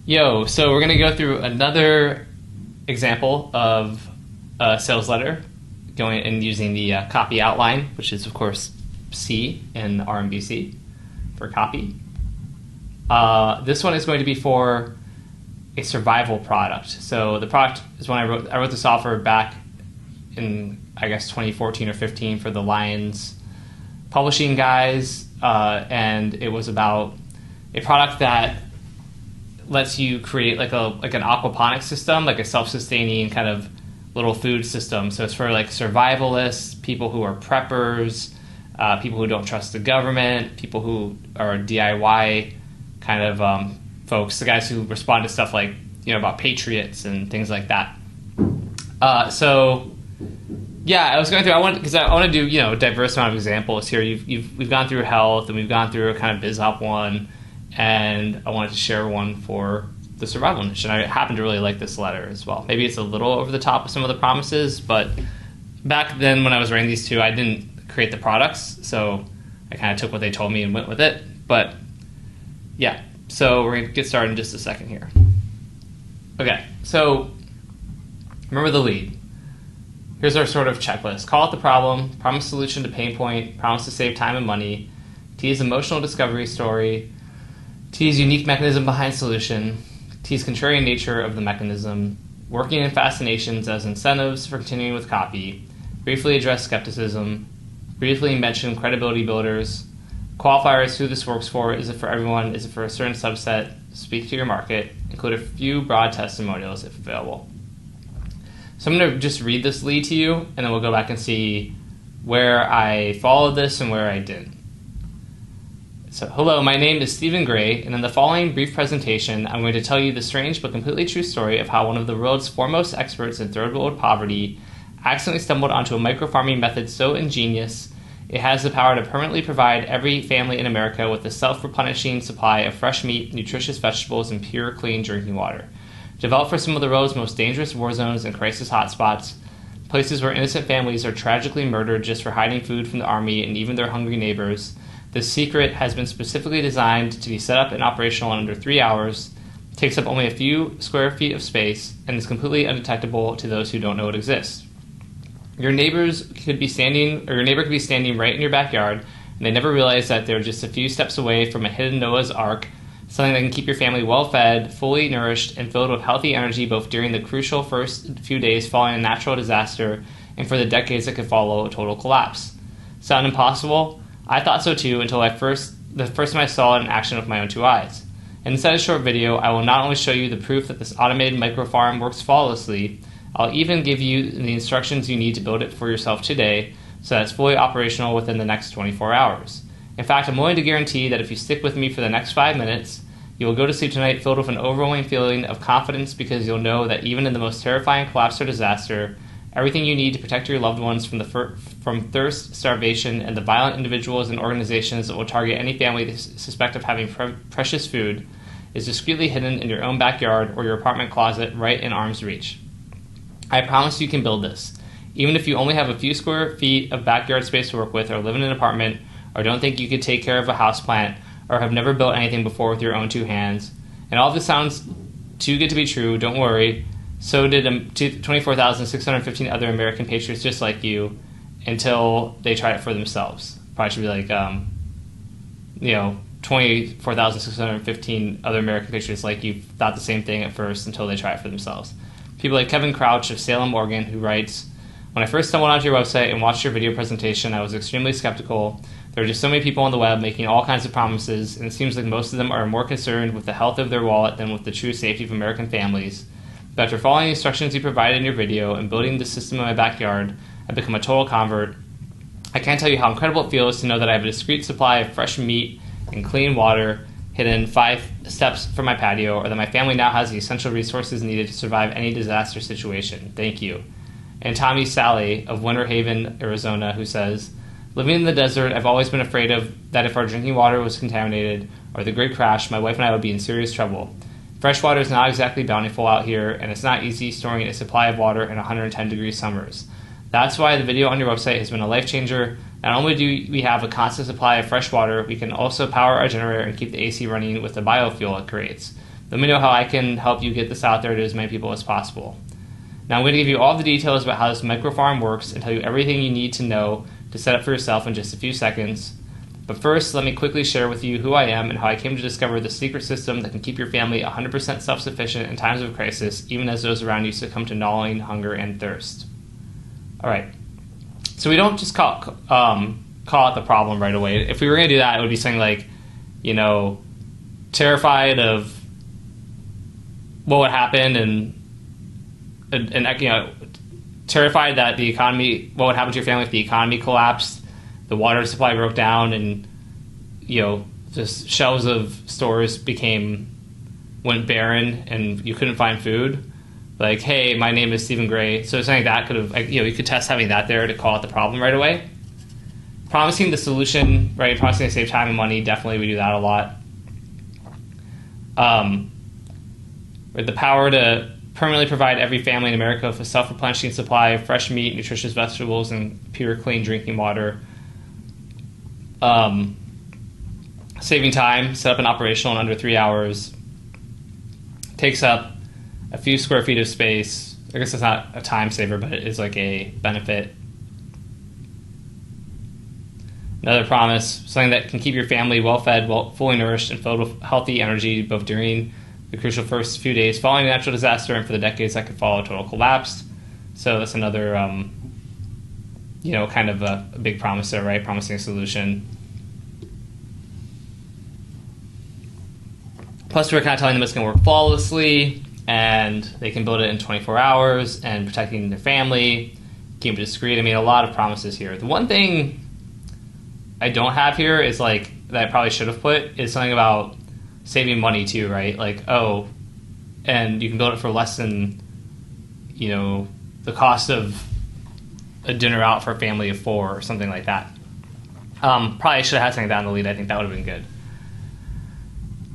Yo, so we're going to go through another example of a sales letter going and using the copy outline, which is, of course, C in RMVC for copy. This one is going to be for a survival product. So the product is when I wrote the software back in, I guess, 2014 or 15 for the Lions publishing guys, and it was about a product that lets you create like an aquaponics system, like a self-sustaining kind of little food system. So it's for like survivalists, people who are preppers, people who don't trust the government, people who are DIY kind of folks, the guys who respond to stuff like, about patriots and things like that. So yeah, I was going through, because I want to do, a diverse amount of examples here. We've gone through health, and we've gone through a kind of BizOp one, and I wanted to share one for the survival niche. And I happen to really like this letter as well. Maybe it's a little over the top of some of the promises, but back then when I was writing these two, I didn't create the products, so I kind of took what they told me and went with it. But yeah, so we're going to get started in just a second here. Okay, so remember the lead. Here's our sort of checklist. Call out the problem, promise solution to pain point, promise to save time and money, tease emotional discovery story, tease unique mechanism behind solution, tease contrarian nature of the mechanism, working in fascinations as incentives for continuing with copy, briefly address skepticism, briefly mention credibility builders, qualifiers who this works for, is it for everyone, is it for a certain subset, speak to your market, include a few broad testimonials if available. So I'm going to just read this lead to you, and then we'll go back and see where I followed this and where I didn't. So, hello, my name is Stephen Gray, and in the following brief presentation, I'm going to tell you the strange but completely true story of how one of the world's foremost experts in third world poverty accidentally stumbled onto a microfarming method so ingenious it has the power to permanently provide every family in America with a self-replenishing supply of fresh meat, nutritious vegetables, and pure, clean drinking water. Developed for some of the world's most dangerous war zones and crisis hotspots, places where innocent families are tragically murdered just for hiding food from the army and even their hungry neighbors, this secret has been specifically designed to be set up and operational in under 3 hours, takes up only a few square feet of space, and is completely undetectable to those who don't know it exists. Your neighbor could be standing right in your backyard, and they never realize that they're just a few steps away from a hidden Noah's Ark, something that can keep your family well fed, fully nourished, and filled with healthy energy both during the crucial first few days following a natural disaster and for the decades that could follow a total collapse. Sound impossible? I thought so too until the first time I saw it in action with my own two eyes. And inside a short video, I will not only show you the proof that this automated microfarm works flawlessly, I'll even give you the instructions you need to build it for yourself today so that it's fully operational within the next 24 hours. In fact, I'm willing to guarantee that if you stick with me for the next 5 minutes, you will go to sleep tonight filled with an overwhelming feeling of confidence because you'll know that even in the most terrifying collapse or disaster, everything you need to protect your loved ones from thirst, starvation, and the violent individuals and organizations that will target any family they suspect of having precious food is discreetly hidden in your own backyard or your apartment closet right in arm's reach. I promise you can build this. Even if you only have a few square feet of backyard space to work with or live in an apartment or don't think you could take care of a houseplant or have never built anything before with your own two hands. And all of this sounds too good to be true, don't worry. So did 24,615 other American patriots just like you until they tried it for themselves. Probably should be like, 24,615 other American patriots like you thought the same thing at first until they tried it for themselves. People like Kevin Crouch of Salem, Oregon, who writes, when I first stumbled onto your website and watched your video presentation, I was extremely skeptical. There are just so many people on the web making all kinds of promises, and it seems like most of them are more concerned with the health of their wallet than with the true safety of American families. But after following the instructions you provided in your video and building the system in my backyard, I've become a total convert. I can't tell you how incredible it feels to know that I have a discreet supply of fresh meat and clean water hidden 5 steps from my patio, or that my family now has the essential resources needed to survive any disaster situation. Thank you. And Tommy Sally of Winter Haven, Arizona, who says, living in the desert, I've always been afraid that if our drinking water was contaminated or the grid crashed, my wife and I would be in serious trouble. Fresh water is not exactly bountiful out here, and it's not easy storing a supply of water in 110-degree summers. That's why the video on your website has been a life changer. Not only do we have a constant supply of fresh water, we can also power our generator and keep the AC running with the biofuel it creates. Let me know how I can help you get this out there to as many people as possible. Now I'm going to give you all the details about how this microfarm works and tell you everything you need to know to set up for yourself in just a few seconds. But first, let me quickly share with you who I am and how I came to discover the secret system that can keep your family 100% self-sufficient in times of crisis, even as those around you succumb to gnawing hunger and thirst. All right. So we don't just call out the problem right away. If we were going to do that, it would be something like, terrified of what would happen and terrified that the economy, what would happen to your family if the economy collapsed, the water supply broke down, and just shelves of stores went barren and you couldn't find food. Like, hey, my name is Stephen Gray. So something like that could have, you could test having that there to call out the problem right away. Promising the solution, right? Promising to save time and money. Definitely, we do that a lot. With the power to permanently provide every family in America with a self-replenishing supply of fresh meat, nutritious vegetables, and pure, clean drinking water. Saving time, set up and operational in under 3 hours. Takes up a few square feet of space. I guess it's not a time saver, but it is like a benefit. Another promise, something that can keep your family well-fed, fully nourished, and filled with healthy energy both during the crucial first few days following a natural disaster and for the decades that could follow a total collapse. So that's another, kind of a big promise there, right? Promising a solution. Plus, we're kind of telling them it's going to work flawlessly, and they can build it in 24 hours, and protecting their family, keep it discreet. I mean, a lot of promises here. The one thing I don't have here is that I probably should have put is something about saving money too, right? And you can build it for less than, the cost of a dinner out for a family of 4 or something like that. Probably should have had something like that in the lead. I think that would have been good.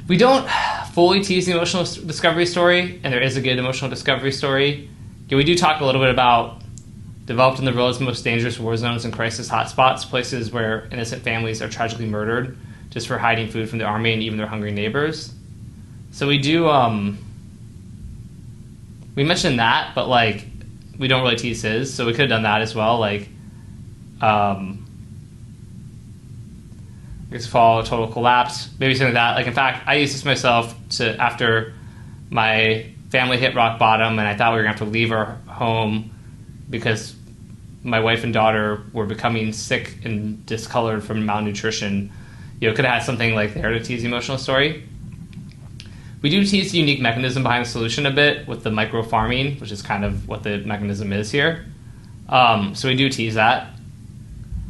We don't fully tease the emotional discovery story, and there is a good emotional discovery story. We do talk a little bit about developed in the world's most dangerous war zones and crisis hotspots, places where innocent families are tragically murdered just for hiding food from the army and even their hungry neighbors. So we do, we mentioned that, but we don't really tease his, so we could have done that as well. I guess fall, total collapse, maybe something like that. In fact, I used this myself after my family hit rock bottom and I thought we were going to have to leave our home because my wife and daughter were becoming sick and discolored from malnutrition. Could have had something there to tease the emotional story. We do tease the unique mechanism behind the solution a bit with the micro farming, which is kind of what the mechanism is here. So we do tease that.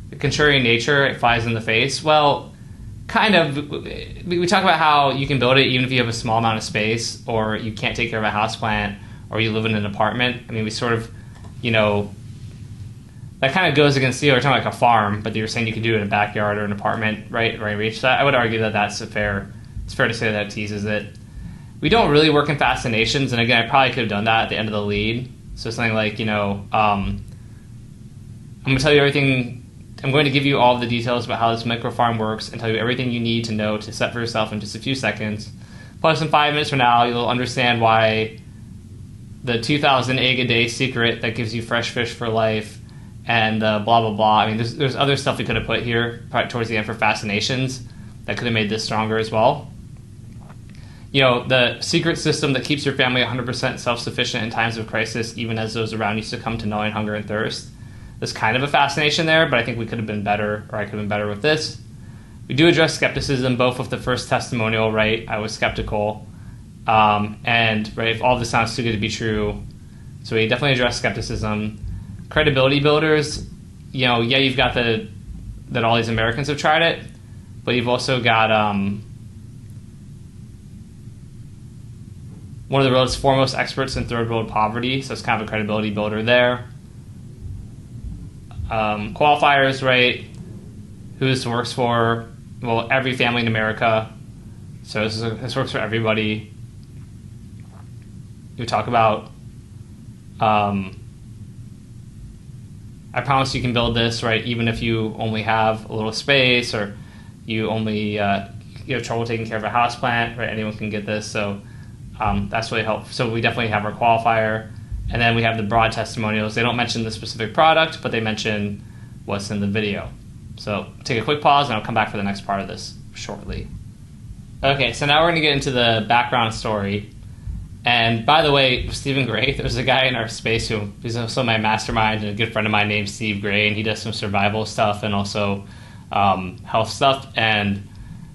The contrarian nature, it flies in the face. Well, kind of. We talk about how you can build it even if you have a small amount of space, or you can't take care of a houseplant, or you live in an apartment. I mean, we sort of, that kind of goes against, we're talking a farm, but you're saying you can do it in a backyard or an apartment, right? Reach that. I would argue that it's fair to say that it teases it. We don't really work in fascinations, and again, I probably could have done that at the end of the lead. So something like, I'm going to tell you everything. I'm going to give you all the details about how this microfarm works and tell you everything you need to know to set for yourself in just a few seconds. Plus, in 5 minutes from now, you'll understand why the 2,000 egg a day secret that gives you fresh fish for life and blah, blah, blah. I mean, there's other stuff we could have put here towards the end for fascinations that could have made this stronger as well. The secret system that keeps your family 100% self-sufficient in times of crisis, even as those around you succumb to gnawing hunger and thirst. There's kind of a fascination there, but I think we could have been better, or I could have been better with this. We do address skepticism, both with the first testimonial, right? I was skeptical. And, right, if all this sounds too good to be true. So we definitely address skepticism. Credibility builders, you've got that all these Americans have tried it, but you've also got one of the world's foremost experts in third world poverty, so it's kind of a credibility builder there. Qualifiers, right? Who this works for? Well, every family in America. So this works for everybody. We talk about, I promise you can build this, right? Even if you only have a little space, or you only you have trouble taking care of a houseplant, right? Anyone can get this. So That's really helpful. So we definitely have our qualifier, and then we have the broad testimonials. They don't mention the specific product, but they mention what's in the video. So take a quick pause, and I'll come back for the next part of this shortly. Okay, so now we're going to get into the background story. And by the way, Stephen Gray, there's a guy in our space who's also my mastermind and a good friend of mine named Steve Gray, and he does some survival stuff and also health stuff. And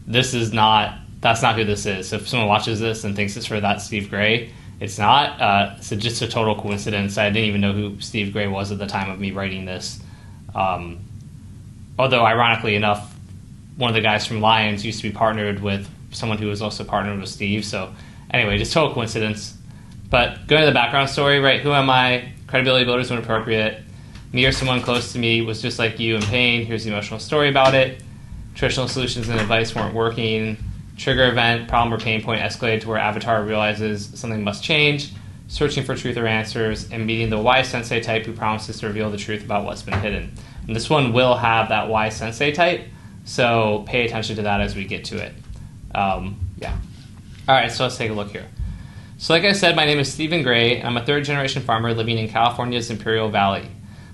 that's not who this is. So if someone watches this and thinks it's for that Steve Gray, it's not. It's just a total coincidence. I didn't even know who Steve Gray was at the time of me writing this. Although, ironically enough, one of the guys from Lions used to be partnered with someone who was also partnered with Steve. So anyway, just total coincidence. But going to the background story, right? Who am I? Credibility builders when appropriate. Me or someone close to me was just like you in pain. Here's the emotional story about it. Traditional solutions and advice weren't working. Trigger event, problem or pain point escalated to where Avatar realizes something must change. Searching for truth or answers, and meeting the wise sensei type who promises to reveal the truth about what's been hidden. And this one will have that wise sensei type, so pay attention to that as we get to it. Yeah. All right, so let's take a look here. So like I said, my name is Stephen Gray, and I'm a third-generation farmer living in California's Imperial Valley.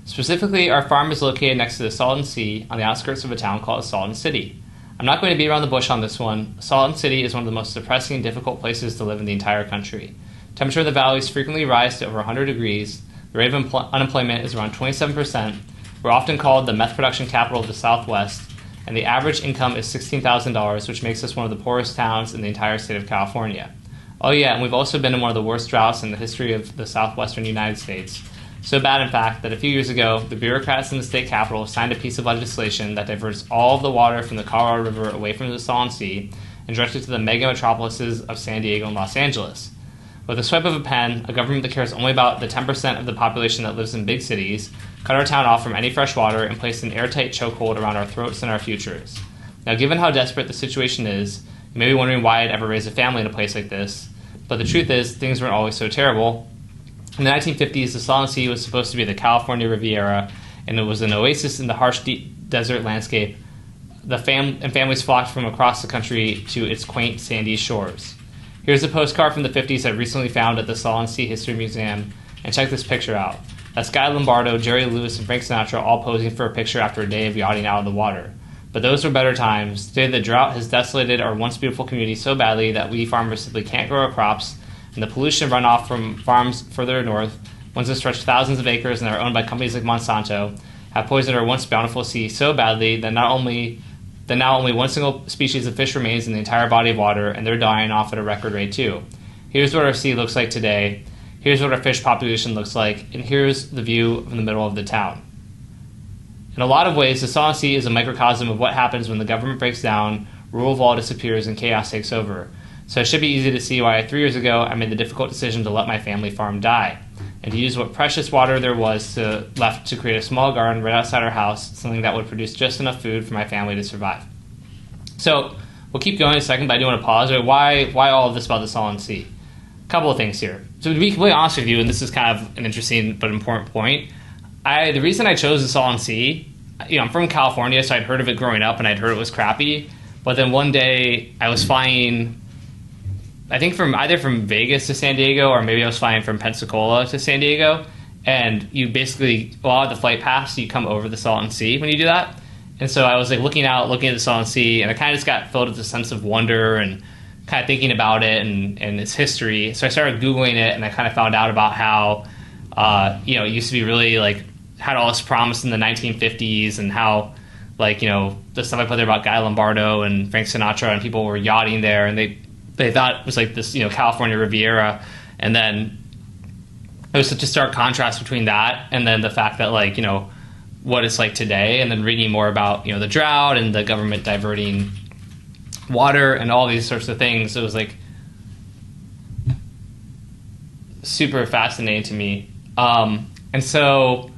Specifically, our farm is located next to the Salton Sea on the outskirts of a town called Salton City. I'm not going to beat around the bush on this one. Salton City is one of the most depressing and difficult places to live in the entire country. Temperature in the valleys frequently rise to over 100 degrees. The rate of unemployment is around 27%. We're often called the meth production capital of the Southwest, and the average income is $16,000, which makes us one of the poorest towns in the entire state of California. Oh yeah, and we've also been in one of the worst droughts in the history of the southwestern United States. So bad, in fact, that a few years ago, the bureaucrats in the state capitol signed a piece of legislation that diverts all of the water from the Colorado River away from the Salton Sea and directs it to the mega metropolises of San Diego and Los Angeles. With a swipe of a pen, a government that cares only about the 10% of the population that lives in big cities cut our town off from any fresh water and placed an airtight chokehold around our throats and our futures. Now, given how desperate the situation is, you may be wondering why I'd ever raise a family in a place like this, but the truth is, things weren't always so terrible. In the 1950s, the Salton Sea was supposed to be the California Riviera, and it was an oasis in the harsh, deep desert landscape. Families flocked from across the country to its quaint, sandy shores. Here's a postcard from the 50s I recently found at the Salton Sea History Museum, and check this picture out. That's Guy Lombardo, Jerry Lewis, and Frank Sinatra all posing for a picture after a day of yachting out of the water. But those were better times. Today, the drought has desolated our once beautiful community so badly that we farmers simply can't grow our crops, and the pollution runoff from farms further north, ones that stretch thousands of acres and are owned by companies like Monsanto, have poisoned our once bountiful sea so badly that now only one single species of fish remains in the entire body of water, and they're dying off at a record rate too. Here's what our sea looks like today. Here's what our fish population looks like, and here's the view from the middle of the town. In a lot of ways, the Salton Sea is a microcosm of what happens when the government breaks down, rule of law disappears, and chaos takes over. So it should be easy to see why 3 years ago I made the difficult decision to let my family farm die, and to use what precious water there was left to create a small garden right outside our house, something that would produce just enough food for my family to survive. So we'll keep going in a second, but I do want to pause. Why all of this about the Salton Sea? A couple of things here. So to be completely honest with you, and this is kind of an interesting but important point, the reason I chose the Salton Sea, I'm from California, so I'd heard of it growing up, and I'd heard it was crappy. But then one day I was flying, I think either from Vegas to San Diego, or maybe I was flying from Pensacola to San Diego, and you basically, while at the flight path, you come over the Salton Sea when you do that. And so I was like looking at the Salton Sea, and I kind of just got filled with a sense of wonder and kind of thinking about it and its history. So I started Googling it, and I kind of found out about how, it used to be really had all this promise in the 1950s, and how the stuff I put there about Guy Lombardo and Frank Sinatra, and people were yachting there, and they thought it was like this, California Riviera. And then it was such a stark contrast between that and then the fact that what it's like today, and then reading more about, the drought and the government diverting water and all these sorts of things. It was super fascinating to me. And so,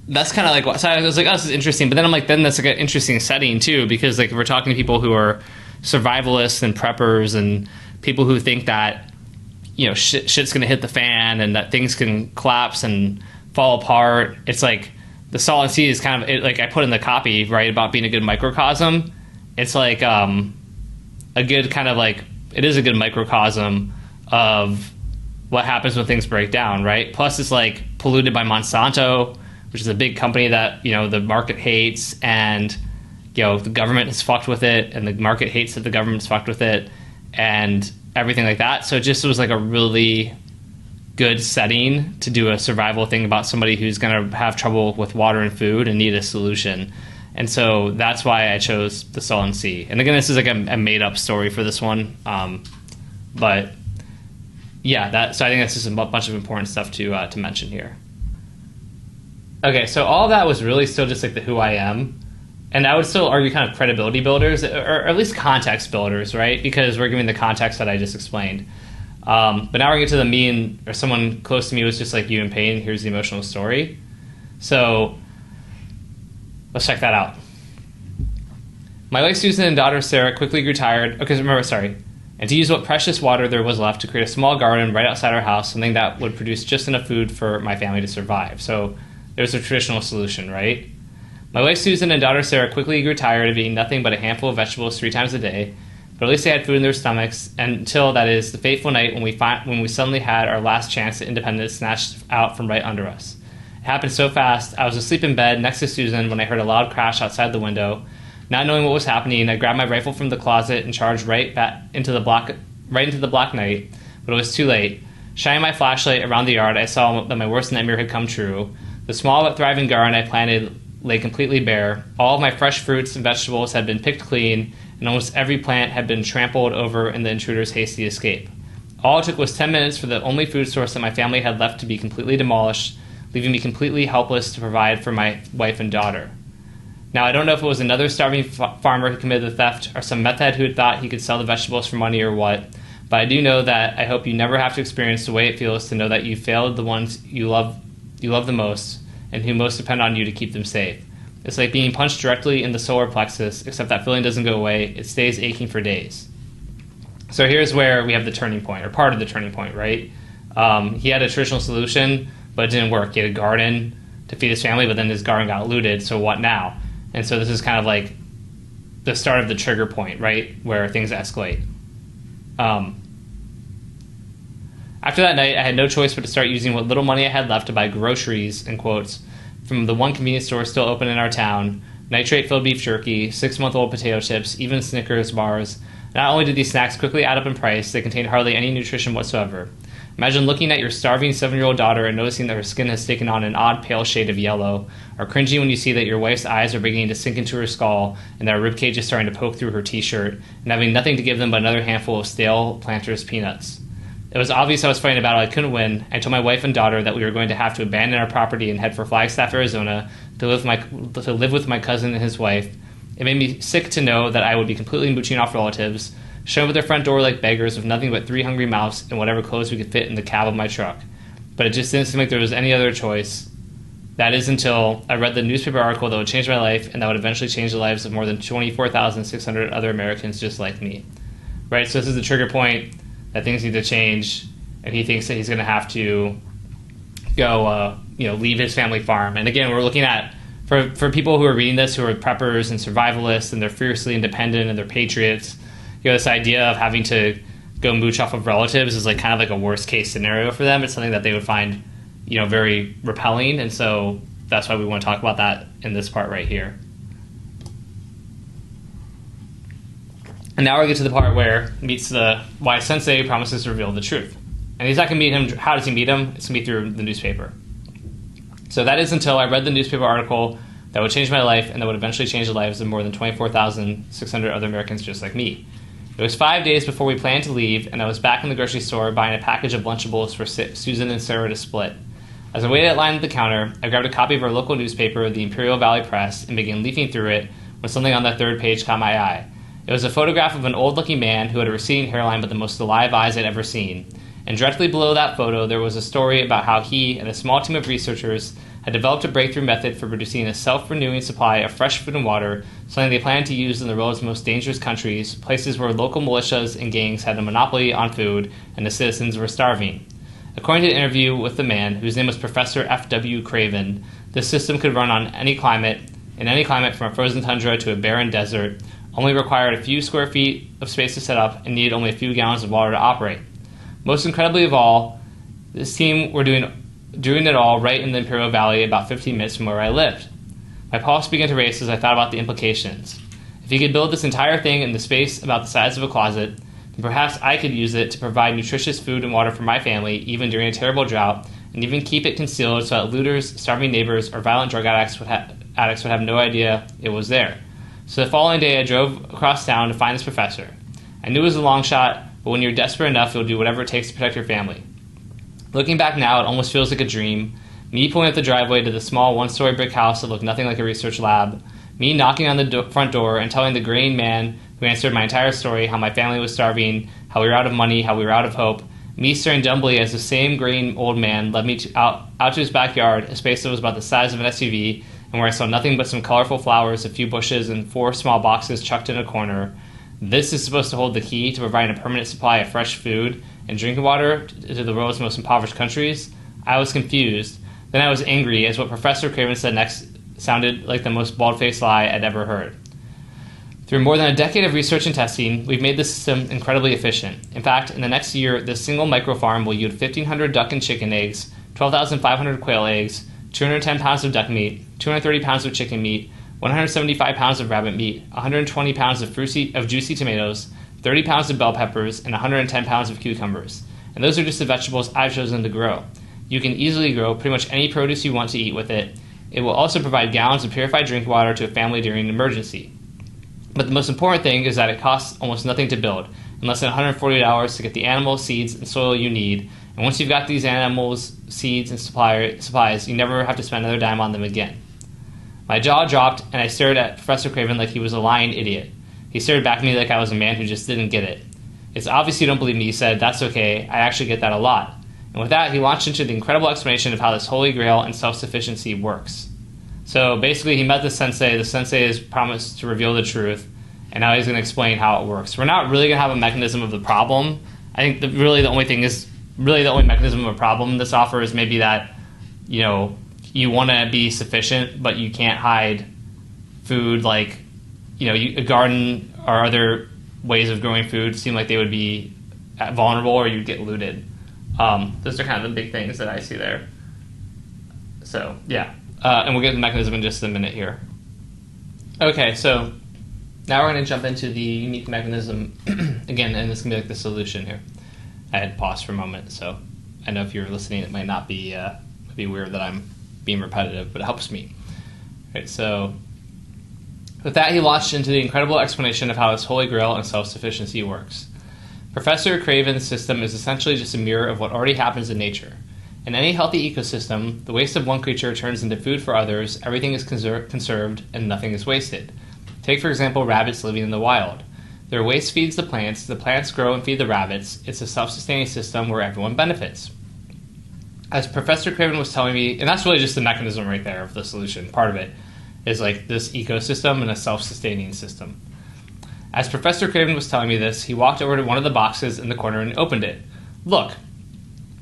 that's kind of so I was like, oh, this is interesting. But then I'm like, then that's an interesting setting too, because if we're talking to people who are survivalists and preppers and people who think that, shit's going to hit the fan and that things can collapse and fall apart. It's the Salton Sea is kind of, I put in the copy, right, about being a good microcosm. It's a good kind of like, it is a good microcosm of what happens when things break down, right? Plus it's like polluted by Monsanto, which is a big company that, the market hates, and, the government has fucked with it, and the market hates that the government's fucked with it, and everything like that. So it just was like a really good setting to do a survival thing about somebody who's going to have trouble with water and food and need a solution. And so that's why I chose the Sullen Sea. And again, this is like a made-up story for this one. But yeah, so I think that's just a bunch of important stuff to mention here. Okay, so all of that was really still just like the who I am. And I would still argue kind of credibility builders, or at least context builders, right? Because we're giving the context that I just explained. But now we're going to get to the me, or someone close to me was just like you in pain. Here's the emotional story. So let's check that out. My wife Susan and daughter Sarah quickly grew tired. And to use what precious water there was left to create a small garden right outside our house, something that would produce just enough food for my family to survive. So there's a traditional solution, right? My wife Susan and daughter Sarah quickly grew tired of eating nothing but a handful of vegetables 3 times a day, but at least they had food in their stomachs until, that is, the fateful night when we suddenly had our last chance at independence snatched out from right under us. It happened so fast. I was asleep in bed next to Susan when I heard a loud crash outside the window. Not knowing what was happening, I grabbed my rifle from the closet and charged right into the black night, but it was too late. Shining my flashlight around the yard, I saw that my worst nightmare had come true. The small but thriving garden I planted lay completely bare. All of my fresh fruits and vegetables had been picked clean, and almost every plant had been trampled over in the intruder's hasty escape. All it took was 10 minutes for the only food source that my family had left to be completely demolished, leaving me completely helpless to provide for my wife and daughter. Now, I don't know if it was another starving farmer who committed the theft, or some meth head who had thought he could sell the vegetables for money, or what, but I do know that I hope you never have to experience the way it feels to know that you failed the ones you love the most, and who most depend on you to keep them safe. It's like being punched directly in the solar plexus, except that feeling doesn't go away. It stays aching for days. So here's where we have the turning point, or part of the turning point, right? He had a traditional solution, but it didn't work. He had a garden to feed his family, but then his garden got looted, so what now? And so this is kind of like the start of the trigger point, right, where things escalate. After that night, I had no choice but to start using what little money I had left to buy groceries, in quotes, from the one convenience store still open in our town, nitrate-filled beef jerky, 6-month-old potato chips, even Snickers bars. Not only did these snacks quickly add up in price, they contained hardly any nutrition whatsoever. Imagine looking at your starving 7-year-old daughter and noticing that her skin has taken on an odd pale shade of yellow, or cringing when you see that your wife's eyes are beginning to sink into her skull and that her ribcage is starting to poke through her t-shirt, and having nothing to give them but another handful of stale Planters peanuts. It was obvious I was fighting a battle I couldn't win. I told my wife and daughter that we were going to have to abandon our property and head for Flagstaff, Arizona, to live with my cousin and his wife. It made me sick to know that I would be completely mooching off relatives, shown at their front door like beggars with nothing but 3 hungry mouths and whatever clothes we could fit in the cab of my truck. But it just didn't seem like there was any other choice. That is until I read the newspaper article that would change my life and that would eventually change the lives of more than 24,600 other Americans just like me. Right, so this is the trigger point that things need to change, and he thinks that he's going to have to go, leave his family farm. And again, we're looking at, for people who are reading this, who are preppers and survivalists, and they're fiercely independent and they're patriots, this idea of having to go mooch off of relatives is like kind of like a worst case scenario for them. It's something that they would find, very repelling, and so that's why we want to talk about that in this part right here. And now we get to the part where he meets why Sensei promises to reveal the truth. And he's not going to meet him. How does he meet him? It's going to be through the newspaper. So that is until I read the newspaper article that would change my life and that would eventually change the lives of more than 24,600 other Americans just like me. It was 5 days before we planned to leave, and I was back in the grocery store buying a package of Lunchables for Susan and Sarah to split. As I waited at line at the counter, I grabbed a copy of our local newspaper, the Imperial Valley Press, and began leafing through it when something on that third page caught my eye. It was a photograph of an old-looking man who had a receding hairline but the most alive eyes I'd ever seen. And directly below that photo, there was a story about how he and a small team of researchers had developed a breakthrough method for producing a self-renewing supply of fresh food and water, something they planned to use in the world's most dangerous countries, places where local militias and gangs had a monopoly on food and the citizens were starving. According to an interview with the man, whose name was Professor F.W. Craven, this system could run on any climate, in any climate from a frozen tundra to a barren desert, only required a few square feet of space to set up, and needed only a few gallons of water to operate. Most incredibly of all, this team were doing it all right in the Imperial Valley, about 15 minutes from where I lived. My pulse began to race as I thought about the implications. If he could build this entire thing in the space about the size of a closet, then perhaps I could use it to provide nutritious food and water for my family, even during a terrible drought, and even keep it concealed so that looters, starving neighbors, or violent drug addicts would have no idea it was there. So the following day I drove across town to find this professor. I knew it was a long shot, but when you're desperate enough, you'll do whatever it takes to protect your family. Looking back now, it almost feels like a dream. Me pulling up the driveway to the small one-story brick house that looked nothing like a research lab. Me knocking on the front door and telling the graying man who answered my entire story how my family was starving, how we were out of money, how we were out of hope. Me staring dumbly as the same graying old man led me out to his backyard, a space that was about the size of an SUV, and where I saw nothing but some colorful flowers, a few bushes, and 4 small boxes chucked in a corner. This is supposed to hold the key to providing a permanent supply of fresh food and drinking water to the world's most impoverished countries. I was confused. Then I was angry, as what Professor Craven said next sounded like the most bald-faced lie I'd ever heard. Through more than a decade of research and testing, we've made the system incredibly efficient. In fact, in the next year, this single microfarm will yield 1,500 duck and chicken eggs, 12,500 quail eggs, 210 pounds of duck meat, 230 pounds of chicken meat, 175 pounds of rabbit meat, 120 pounds of juicy tomatoes, 30 pounds of bell peppers, and 110 pounds of cucumbers. And those are just the vegetables I've chosen to grow. You can easily grow pretty much any produce you want to eat with it. It will also provide gallons of purified drinking water to a family during an emergency. But the most important thing is that it costs almost nothing to build, in less than $140 to get the animals, seeds, and soil you need. And once you've got these animals, seeds, and supplies, you never have to spend another dime on them again. My jaw dropped, and I stared at Professor Craven like he was a lying idiot. He stared back at me like I was a man who just didn't get it. "It's obvious you don't believe me," he said. "That's okay. I actually get that a lot." And with that, he launched into the incredible explanation of how this holy grail and self-sufficiency works. So basically, he met the sensei has promised to reveal the truth, and now he's going to explain how it works. We're not really going to have a mechanism of the problem. I think the only mechanism of a problem in this offer is maybe that, you want to be sufficient, but you can't hide food, like, a garden or other ways of growing food seem like they would be vulnerable or you'd get looted. Those are kind of the big things that I see there. So, yeah. And we'll get to the mechanism in just a minute here. Okay, so now we're going to jump into the unique mechanism again, and this can be like the solution here. I had paused for a moment, so I know if you're listening, it might not be weird that I'm being repetitive, but it helps me. All right, so with that, he launched into the incredible explanation of how this holy grail and self-sufficiency works. Professor Craven's system is essentially just a mirror of what already happens in nature. In any healthy ecosystem, the waste of one creature turns into food for others, everything is conserved, and nothing is wasted. Take, for example, rabbits living in the wild. Their waste feeds the plants grow and feed the rabbits. It's a self-sustaining system where everyone benefits. As Professor Craven was telling me, and that's really just the mechanism right there of the solution, part of it is like this ecosystem and a self-sustaining system. As Professor Craven was telling me this, he walked over to one of the boxes in the corner and opened it. Look,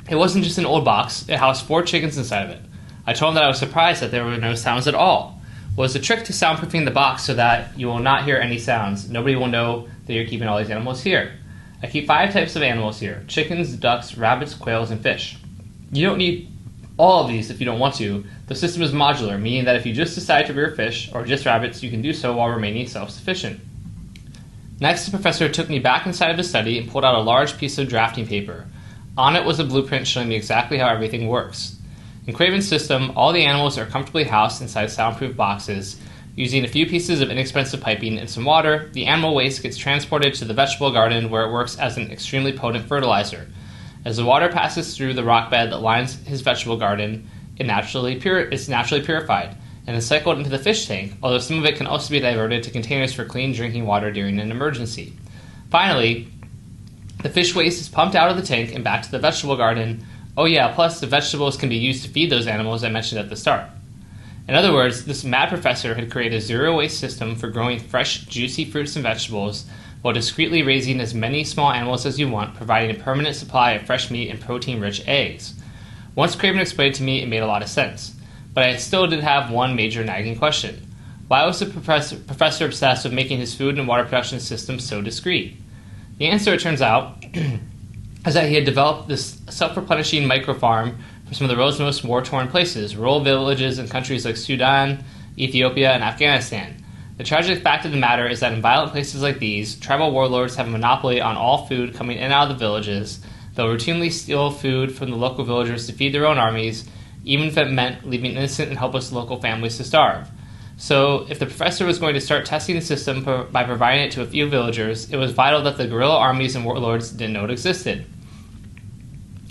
it wasn't just an old box, it housed 4 chickens inside of it. I told him that I was surprised that there were no sounds at all. Well, it's a trick to soundproofing the box so that you will not hear any sounds. Nobody will know that you're keeping all these animals here. I keep 5 types of animals here: chickens, ducks, rabbits, quails, and fish. You don't need all of these if you don't want to. The system is modular, meaning that if you just decide to rear fish or just rabbits, you can do so while remaining self-sufficient. Next, the professor took me back inside of his study and pulled out a large piece of drafting paper. On it was a blueprint showing me exactly how everything works. In Craven's system, all the animals are comfortably housed inside soundproof boxes. Using a few pieces of inexpensive piping and some water, the animal waste gets transported to the vegetable garden where it works as an extremely potent fertilizer. As the water passes through the rock bed that lines his vegetable garden, it's naturally purified and is cycled into the fish tank, although some of it can also be diverted to containers for clean drinking water during an emergency. Finally, the fish waste is pumped out of the tank and back to the vegetable garden. Oh yeah, plus the vegetables can be used to feed those animals I mentioned at the start. In other words, this mad professor had created a zero-waste system for growing fresh, juicy fruits and vegetables while discreetly raising as many small animals as you want, providing a permanent supply of fresh meat and protein-rich eggs. Once Craven explained it to me, it made a lot of sense. But I still did have one major nagging question. Why was the professor obsessed with making his food and water production system so discreet? The answer, it turns out, is that he had developed this self-replenishing microfarm for some of the world's most war-torn places, rural villages in countries like Sudan, Ethiopia, and Afghanistan. The tragic fact of the matter is that in violent places like these, tribal warlords have a monopoly on all food coming in and out of the villages. They'll routinely steal food from the local villagers to feed their own armies, even if it meant leaving innocent and helpless local families to starve. So, if the professor was going to start testing the system by providing it to a few villagers, it was vital that the guerrilla armies and warlords didn't know it existed.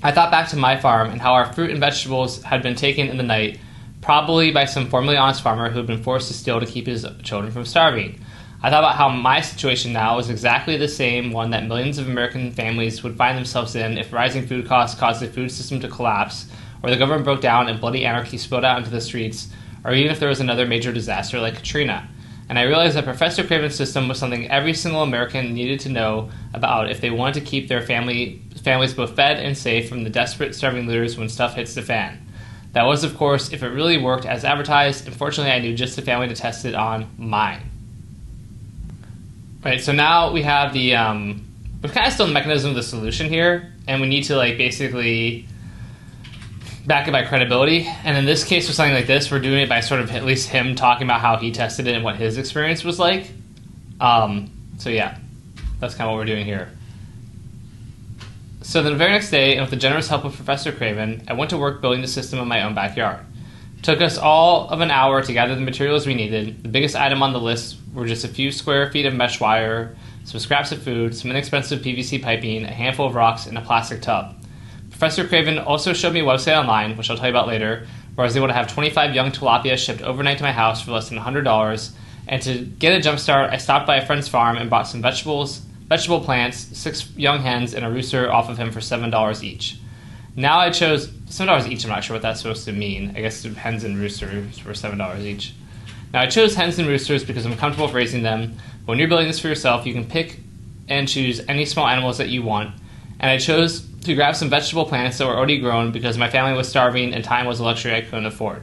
I thought back to my farm and how our fruit and vegetables had been taken in the night, probably by some formerly honest farmer who had been forced to steal to keep his children from starving. I thought about how my situation now was exactly the same one that millions of American families would find themselves in if rising food costs caused the food system to collapse, or the government broke down and bloody anarchy spilled out into the streets, or even if there was another major disaster like Katrina. And I realized that Professor Craven's system was something every single American needed to know about if they wanted to keep their families both fed and safe from the desperate starving looters when stuff hits the fan. That was, of course, if it really worked as advertised. Unfortunately, I knew just the family to test it on, mine. Right, so now we have the, we're kind of still in the mechanism of the solution here, and we need to, basically back it by credibility. And in this case, for something like this, we're doing it by sort of at least him talking about how he tested it and what his experience was like. So yeah, that's kind of what we're doing here. So the very next day, and with the generous help of Professor Craven, I went to work building the system in my own backyard. It took us all of an hour to gather the materials we needed. The biggest item on the list were just a few square feet of mesh wire, some scraps of food, some inexpensive PVC piping, a handful of rocks, and a plastic tub. Professor Craven also showed me a website online, which I'll tell you about later, where I was able to have 25 young tilapia shipped overnight to my house for less than $100. And to get a jump start, I stopped by a friend's farm and bought some vegetable plants, 6 young hens, and a rooster off of him for $7 each. Now I chose $7 each. I'm not sure what that's supposed to mean. I guess hens and roosters were $7 each. Now I chose hens and roosters because I'm comfortable with raising them. But when you're building this for yourself, you can pick and choose any small animals that you want. And I chose to grab some vegetable plants that were already grown because my family was starving and time was a luxury I couldn't afford.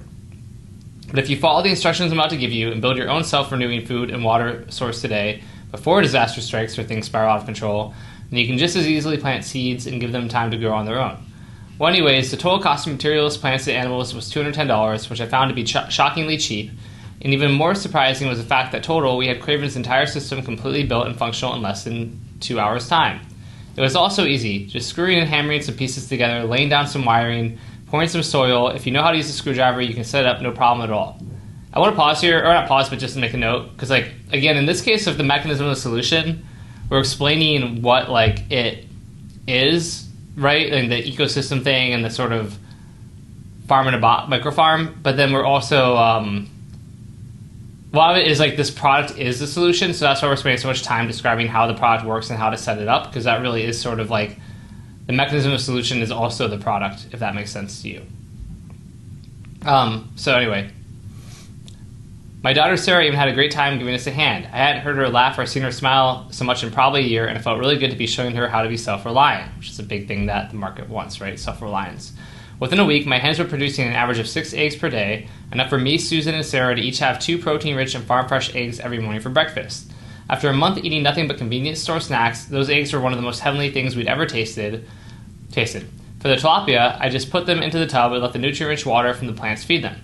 But if you follow the instructions I'm about to give you and build your own self-renewing food and water source today, before a disaster strikes or things spiral out of control, then you can just as easily plant seeds and give them time to grow on their own. Well, anyways, the total cost of materials, plants, and animals was $210, which I found to be shockingly cheap. And even more surprising was the fact that total, we had Craven's entire system completely built and functional in less than 2 hours' time. It was also easy, just screwing and hammering some pieces together, laying down some wiring, pouring some soil. If you know how to use a screwdriver, you can set it up no problem at all. I want to pause here, or not pause, but just to make a note, because again, in this case of the mechanism of the solution, we're explaining what it is, right, and the ecosystem thing and the sort of farm in a microfarm, but then we're also, a lot of it is this product is the solution, so that's why we're spending so much time describing how the product works and how to set it up, because that really is sort of the mechanism of solution is also the product, if that makes sense to you. So anyway, my daughter Sarah even had a great time giving us a hand. I hadn't heard her laugh or seen her smile so much in probably a year, and it felt really good to be showing her how to be self-reliant, which is a big thing that the market wants, right? Self-reliance. Within a week, my hens were producing an average of 6 eggs per day, enough for me, Susan, and Sarah to each have 2 protein-rich and farm-fresh eggs every morning for breakfast. After a month eating nothing but convenience store snacks, those eggs were one of the most heavenly things we'd ever tasted. For the tilapia, I just put them into the tub and let the nutrient-rich water from the plants feed them.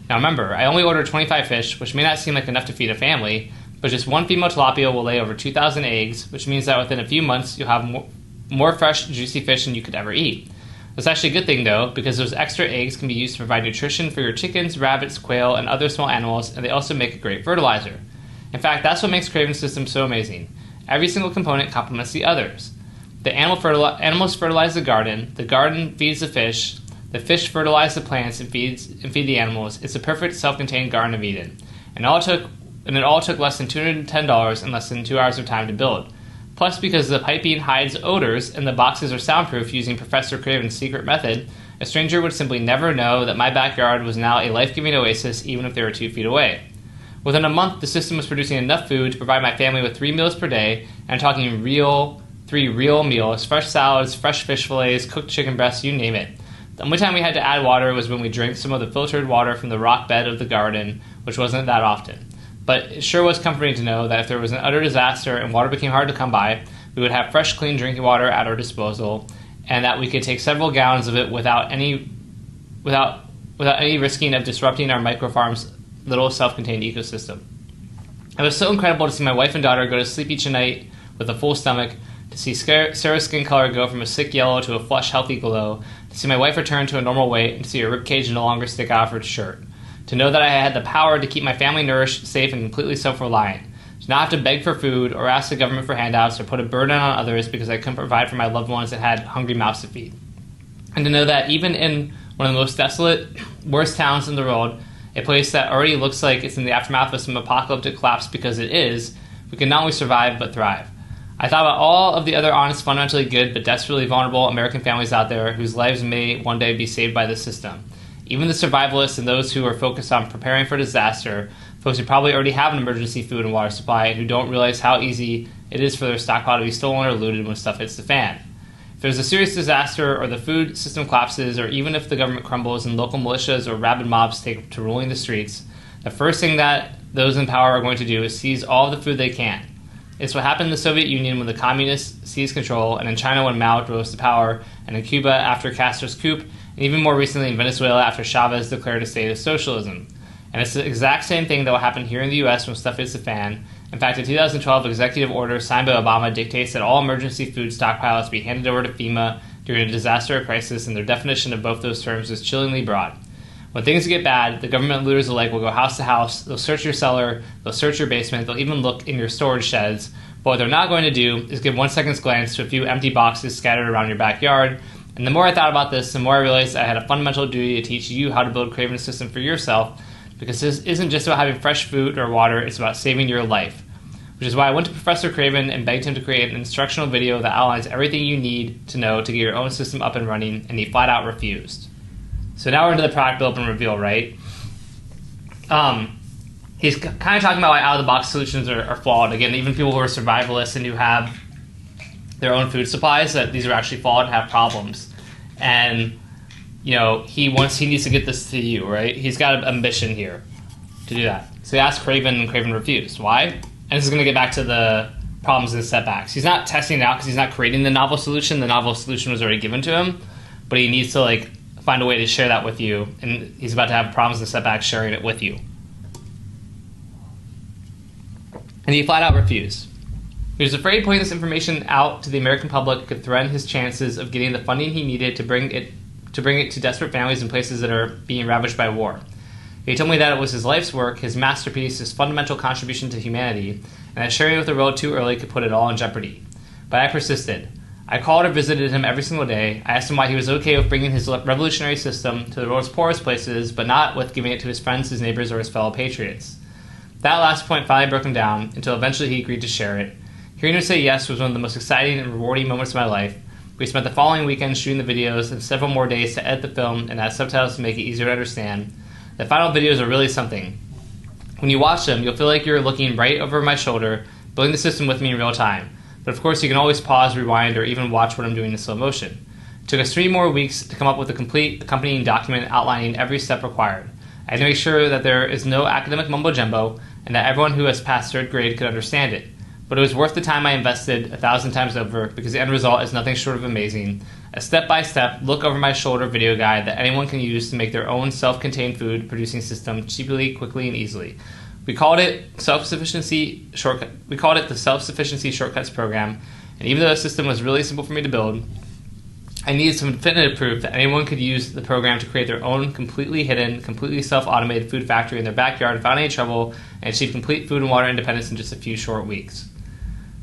Now remember, I only ordered 25 fish, which may not seem like enough to feed a family, but just one female tilapia will lay over 2,000 eggs, which means that within a few months you'll have more fresh, juicy fish than you could ever eat. That's actually a good thing though, because those extra eggs can be used to provide nutrition for your chickens, rabbits, quail, and other small animals, and they also make a great fertilizer. In fact, that's what makes Craven's system so amazing. Every single component complements the others. The animals fertilize the garden feeds the fish fertilize the plants and feed the animals. It's a perfect self-contained Garden of Eden. And it all took less than $210 and less than 2 hours of time to build. Plus, because the piping hides odors and the boxes are soundproof using Professor Craven's secret method, a stranger would simply never know that my backyard was now a life-giving oasis even if they were 2 feet away. Within a month, the system was producing enough food to provide my family with 3 meals per day, and I'm talking 3 real meals, fresh salads, fresh fish fillets, cooked chicken breasts, you name it. The only time we had to add water was when we drank some of the filtered water from the rock bed of the garden, which wasn't that often. but it sure was comforting to know that if there was an utter disaster and water became hard to come by, we would have fresh, clean drinking water at our disposal, and that we could take several gallons of it without any risking of disrupting our microfarm's little self-contained ecosystem. It was so incredible to see my wife and daughter go to sleep each night with a full stomach, to see Sarah's skin color go from a sick yellow to a flush, healthy glow, to see my wife return to a normal weight, and to see her ribcage no longer stick out of her shirt. To know that I had the power to keep my family nourished, safe, and completely self-reliant. To not have to beg for food or ask the government for handouts or put a burden on others because I couldn't provide for my loved ones that had hungry mouths to feed. And to know that even in one of the most desolate, worst towns in the world, a place that already looks like it's in the aftermath of some apocalyptic collapse because it is, we can not only survive but thrive. I thought about all of the other honest, fundamentally good, but desperately vulnerable American families out there whose lives may one day be saved by this system. Even the survivalists and those who are focused on preparing for disaster, folks who probably already have an emergency food and water supply and who don't realize how easy it is for their stockpile to be stolen or looted when stuff hits the fan. If there's a serious disaster or the food system collapses, or even if the government crumbles and local militias or rabid mobs take to ruling the streets, the first thing that those in power are going to do is seize all the food they can. It's what happened in the Soviet Union when the communists seized control, and in China when Mao rose to power, and in Cuba after Castro's coup, and even more recently in Venezuela after Chavez declared a state of socialism. And it's the exact same thing that will happen here in the US when stuff hits the fan. In fact, a 2012 executive order signed by Obama dictates that all emergency food stockpiles be handed over to FEMA during a disaster or crisis, and their definition of both those terms is chillingly broad. When things get bad, the government looters alike will go house to house, they'll search your cellar, they'll search your basement, they'll even look in your storage sheds, but what they're not going to do is give 1 second's glance to a few empty boxes scattered around your backyard. And the more I thought about this, the more I realized I had a fundamental duty to teach you how to build Craven's system for yourself, because this isn't just about having fresh food or water, it's about saving your life. Which is why I went to Professor Craven and begged him to create an instructional video that outlines everything you need to know to get your own system up and running, and he flat out refused. So now we're into the product build and reveal, right? He's kind of talking about why out-of-the-box solutions are flawed. Again, even people who are survivalists and who have their own food supplies, that these are actually flawed and have problems. And, you know, he needs to get this to you, right? He's got a mission here to do that. So he asked Craven, and Craven refused. Why? And this is going to get back to the problems and setbacks. He's not testing it out because he's not creating the novel solution. The novel solution was already given to him, but he needs to, find a way to share that with you, and he's about to have problems and setbacks sharing it with you. And he flat out refused. He was afraid putting this information out to the American public could threaten his chances of getting the funding he needed to bring it to desperate families in places that are being ravaged by war. He told me that it was his life's work, his masterpiece, his fundamental contribution to humanity, and that sharing it with the world too early could put it all in jeopardy. But I persisted. I called or visited him every single day. I asked him why he was okay with bringing his revolutionary system to the world's poorest places, but not with giving it to his friends, his neighbors, or his fellow patriots. That last point finally broke him down, until eventually he agreed to share it. Hearing him say yes was one of the most exciting and rewarding moments of my life. We spent the following weekend shooting the videos and several more days to edit the film and add subtitles to make it easier to understand. The final videos are really something. When you watch them, you'll feel like you're looking right over my shoulder, building the system with me in real time. But of course, you can always pause, rewind, or even watch what I'm doing in slow motion. It took us 3 more weeks to come up with a complete accompanying document outlining every step required. I had to make sure that there is no academic mumbo-jumbo and that everyone who has passed 3rd grade could understand it. But it was worth the time I invested 1,000 times over, because the end result is nothing short of amazing. A step-by-step, look-over-my-shoulder video guide that anyone can use to make their own self-contained food-producing system cheaply, quickly, and easily. We called it the Self-Sufficiency Shortcuts Program, and even though the system was really simple for me to build, I needed some definitive proof that anyone could use the program to create their own completely hidden, completely self-automated food factory in their backyard without any trouble and achieve complete food and water independence in just a few short weeks.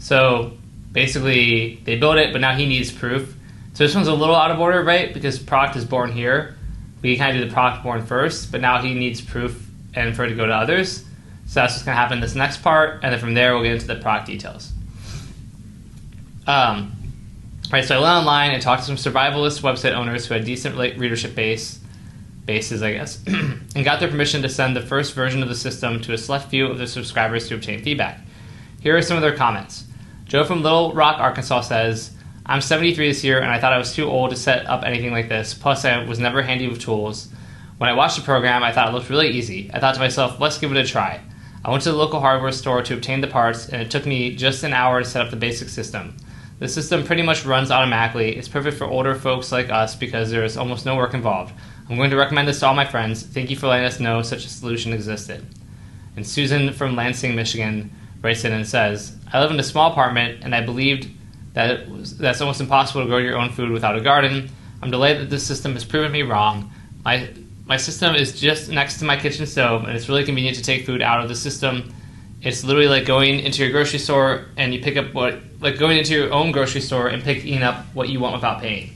So basically, they built it, but now he needs proof. So this one's a little out of order, right? Because product is born here. We kind of do the product born first, but now he needs proof and for it to go to others. So that's what's going to happen in this next part, and then from there we'll get into the product details. Right, so I went online and talked to some survivalist website owners who had decent readership bases, I guess, and got their permission to send the first version of the system to a select few of their subscribers to obtain feedback. Here are some of their comments. Joe from Little Rock, Arkansas says, I'm 73 this year and I thought I was too old to set up anything like this, plus I was never handy with tools. When I watched the program, I thought it looked really easy. I thought to myself, let's give it a try. I went to the local hardware store to obtain the parts, and it took me just an hour to set up the basic system. The system pretty much runs automatically. It's perfect for older folks like us because there is almost no work involved. I'm going to recommend this to all my friends. Thank you for letting us know such a solution existed. And Susan from Lansing, Michigan writes in and says, I live in a small apartment, and I believed that's almost impossible to grow your own food without a garden. I'm delighted that this system has proven me wrong. My system is just next to my kitchen stove, and it's really convenient to take food out of the system. It's literally like going into your grocery store and you pick up going into your own grocery store and picking up what you want without paying.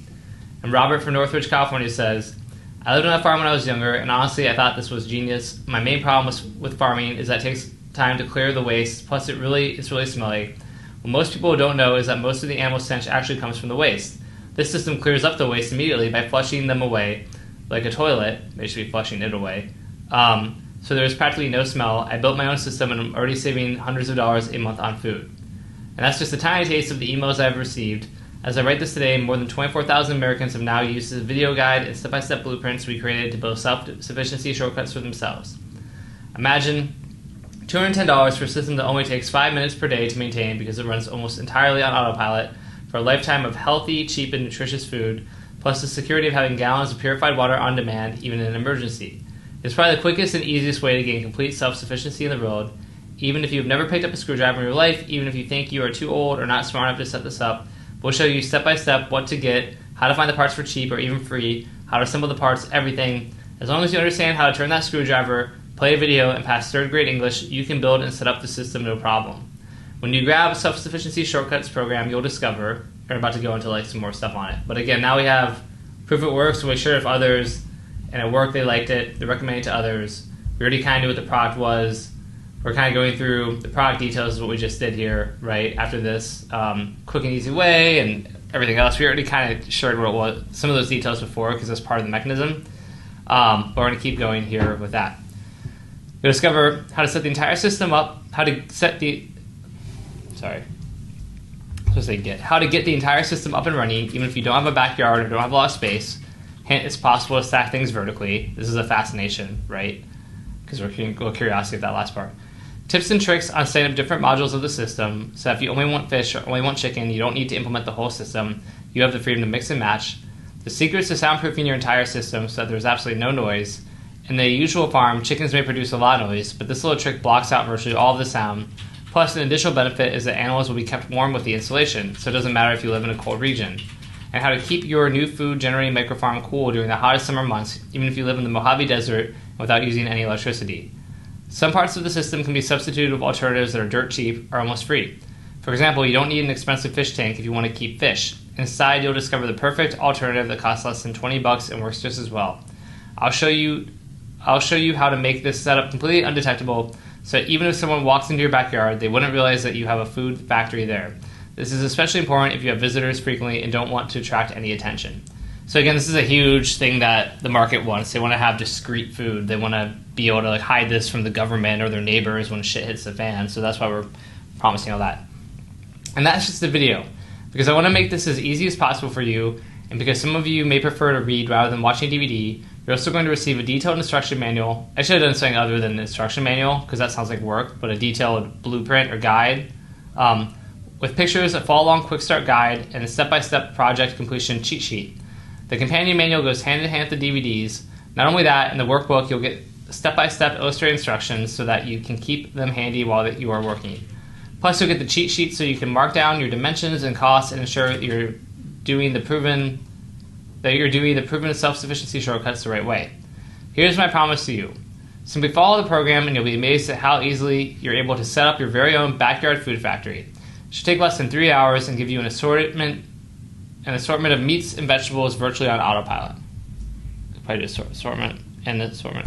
And Robert from Northridge, California says, I lived on a farm when I was younger, and honestly, I thought this was genius. My main problem with farming is that it takes time to clear the waste, plus it's really smelly. What most people don't know is that most of the animal stench actually comes from the waste. This system clears up the waste immediately by flushing them away, like a toilet, basically flushing it away. So there's practically no smell. I built my own system, and I'm already saving hundreds of dollars a month on food. And that's just a tiny taste of the emails I've received. As I write this today, more than 24,000 Americans have now used the video guide and step-by-step blueprints we created to build self-sufficiency shortcuts for themselves. Imagine $210 for a system that only takes 5 minutes per day to maintain because it runs almost entirely on autopilot for a lifetime of healthy, cheap, and nutritious food, plus the security of having gallons of purified water on demand, even in an emergency. It's probably the quickest and easiest way to gain complete self-sufficiency in the world. Even if you've never picked up a screwdriver in your life, even if you think you are too old or not smart enough to set this up, we'll show you step-by-step what to get, how to find the parts for cheap or even free, how to assemble the parts, everything. As long as you understand how to turn that screwdriver, play a video, and pass 3rd grade English, you can build and set up the system no problem. When you grab Self-Sufficiency Shortcuts program, you'll discover, we're about to go into some more stuff on it. But again, now we have proof it works, so we share it with others, and it worked, they liked it, they recommended it to others. We already kind of knew what the product was. We're kind of going through the product details is what we just did here, right? After this quick and easy way and everything else, we already kind of shared what it was, some of those details before because that's part of the mechanism. But we're going to keep going here with that. You'll discover how to set the entire system up, how to get the entire system up and running, even if you don't have a backyard or don't have a lot of space. Hint, it's possible to stack things vertically. This is a fascination, right? Because we're a little curiosity of that last part. Tips and tricks on setting up different modules of the system. So if you only want fish or only want chicken, you don't need to implement the whole system. You have the freedom to mix and match. The secret is to soundproofing your entire system so that there's absolutely no noise. In the usual farm, chickens may produce a lot of noise, but this little trick blocks out virtually all of the sound. Plus, an additional benefit is that animals will be kept warm with the insulation, so it doesn't matter if you live in a cold region. And how to keep your new food-generating microfarm cool during the hottest summer months, even if you live in the Mojave Desert without using any electricity. Some parts of the system can be substituted with alternatives that are dirt cheap or almost free. For example, you don't need an expensive fish tank if you want to keep fish. Inside, you'll discover the perfect alternative that costs less than $20 and works just as well. I'll show you how to make this setup completely undetectable, so even if someone walks into your backyard, they wouldn't realize that you have a food factory there. This is especially important if you have visitors frequently and don't want to attract any attention. So again, this is a huge thing that the market wants. They want to have discreet food. They want to be able to hide this from the government or their neighbors when shit hits the fan. So that's why we're promising all that. And that's just the video, because I want to make this as easy as possible for you, and because some of you may prefer to read rather than watching a DVD, you're also going to receive a detailed instruction manual. I should have done something other than an instruction manual, because that sounds like work, but a detailed blueprint or guide with pictures, a follow-along quick start guide, and a step-by-step project completion cheat sheet. The companion manual goes hand-in-hand with the DVDs. Not only that, in the workbook, you'll get step-by-step illustrated instructions so that you can keep them handy while you are working. Plus, you'll get the cheat sheet so you can mark down your dimensions and costs and ensure that you're doing the proven self-sufficiency shortcuts the right way. Here's my promise to you. Simply follow the program and you'll be amazed at how easily you're able to set up your very own backyard food factory. It should take less than 3 hours and give you an assortment of meats and vegetables virtually on autopilot. Probably just assortment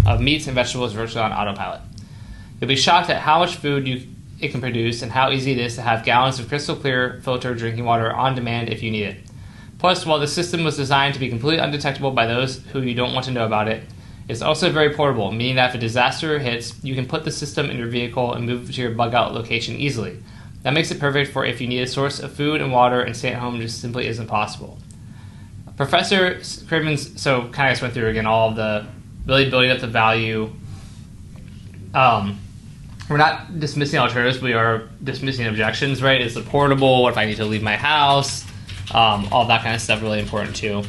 of meats and vegetables virtually on autopilot. You'll be shocked at how much food it can produce and how easy it is to have gallons of crystal clear filtered drinking water on demand if you need it. Plus, while the system was designed to be completely undetectable by those who you don't want to know about it, it's also very portable, meaning that if a disaster hits, you can put the system in your vehicle and move to your bug-out location easily. That makes it perfect for if you need a source of food and water and stay at home just simply isn't possible. Professor Cribbins, so kind of just went through again all of the really building up the value we're not dismissing alternatives, we are dismissing objections, right? Is it portable? What if I need to leave my house? All that kind of stuff really important too.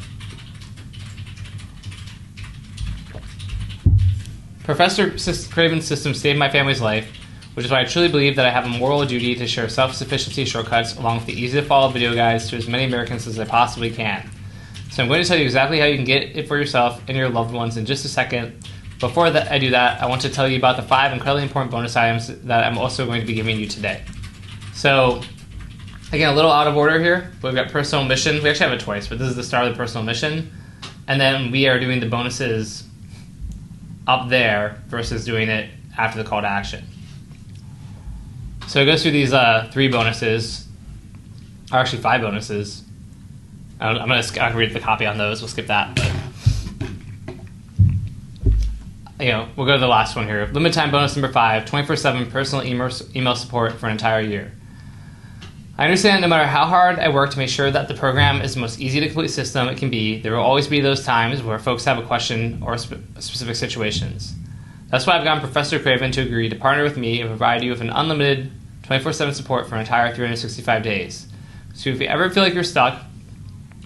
Professor Craven's system saved my family's life, which is why I truly believe that I have a moral duty to share self-sufficiency shortcuts along with the easy-to-follow video guides to as many Americans as I possibly can. So I'm going to tell you exactly how you can get it for yourself and your loved ones in just a second. Before I do that, I want to tell you about the 5 incredibly important bonus items that I'm also going to be giving you today. So, again, a little out of order here, but we've got personal mission. We actually have it twice, but this is the start of the personal mission. And then we are doing the bonuses up there versus doing it after the call to action. So it goes through these 3 bonuses, or actually 5 bonuses. I can read the copy on those. We'll skip that. But, we'll go to the last one here. Limited time bonus number 5, 24/7 personal email support for an entire year. I understand no matter how hard I work to make sure that the program is the most easy to complete system it can be, there will always be those times where folks have a question or specific situations. That's why I've gotten Professor Craven to agree to partner with me and provide you with an unlimited 24/7 support for an entire 365 days. So if you ever feel like you're stuck,